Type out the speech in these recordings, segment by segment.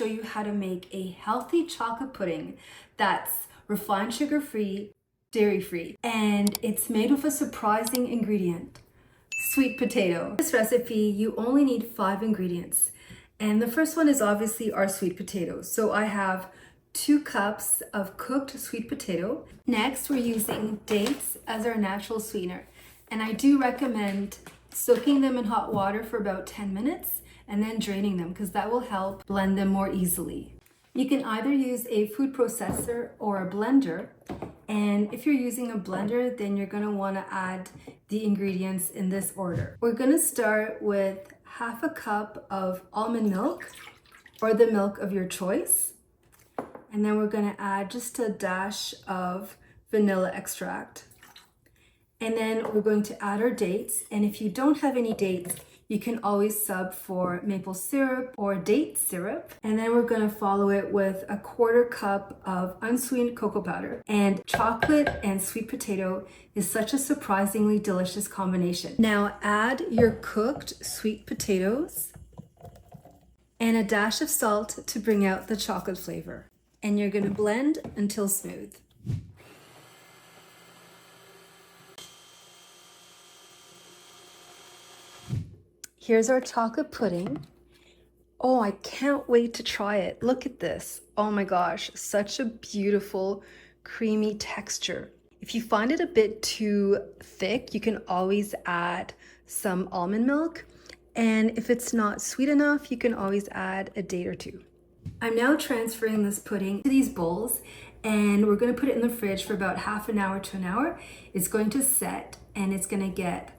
show you how to make a healthy chocolate pudding that's refined sugar-free, dairy-free, and it's made with a surprising ingredient, sweet potato. This recipe, you only need 5 ingredients. And the first one is obviously our sweet potatoes. So I have 2 cups of cooked sweet potato. Next, we're using dates as our natural sweetener. And I do recommend soaking them in hot water for about 10 minutes and then draining them because that will help blend them more easily. You can either use a food processor or a blender. And if you're using a blender, then you're gonna wanna add the ingredients in this order. We're gonna start with half a cup of almond milk or the milk of your choice. And then we're gonna add just a dash of vanilla extract. And then we're going to add our dates. And if you don't have any dates, you can always sub for maple syrup or date syrup. And then we're gonna follow it with a 1/4 cup of unsweetened cocoa powder. And chocolate and sweet potato is such a surprisingly delicious combination. Now add your cooked sweet potatoes and a dash of salt to bring out the chocolate flavor. And you're gonna blend until smooth. Here's our chocolate pudding. Oh, I can't wait to try it. Look at this. Oh my gosh, such a beautiful, creamy texture. If you find it a bit too thick, you can always add some almond milk. And if it's not sweet enough, you can always add a date or 2. I'm now transferring this pudding to these bowls, and we're gonna put it in the fridge for about half an hour to an hour. It's going to set and it's gonna get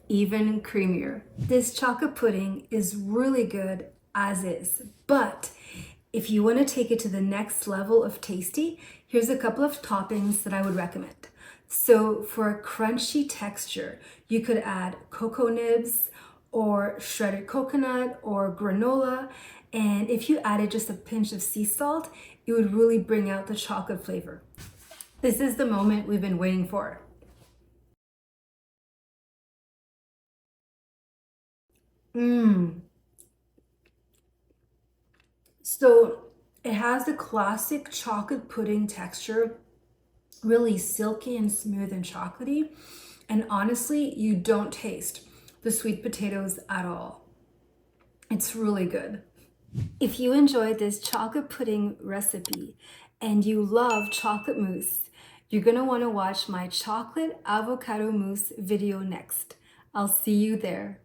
even creamier. This chocolate pudding is really good as is, but if you want to take it to the next level of tasty, here's a couple of toppings that I would recommend. So for a crunchy texture, you could add cocoa nibs or shredded coconut or granola. And if you added just a pinch of sea salt, it would really bring out the chocolate flavor. This is the moment we've been waiting for. So it has the classic chocolate pudding texture, really silky and smooth and chocolatey. And honestly, you don't taste the sweet potatoes at all. It's really good. If you enjoyed this chocolate pudding recipe and you love chocolate mousse, you're gonna wanna watch my chocolate avocado mousse video next. I'll see you there.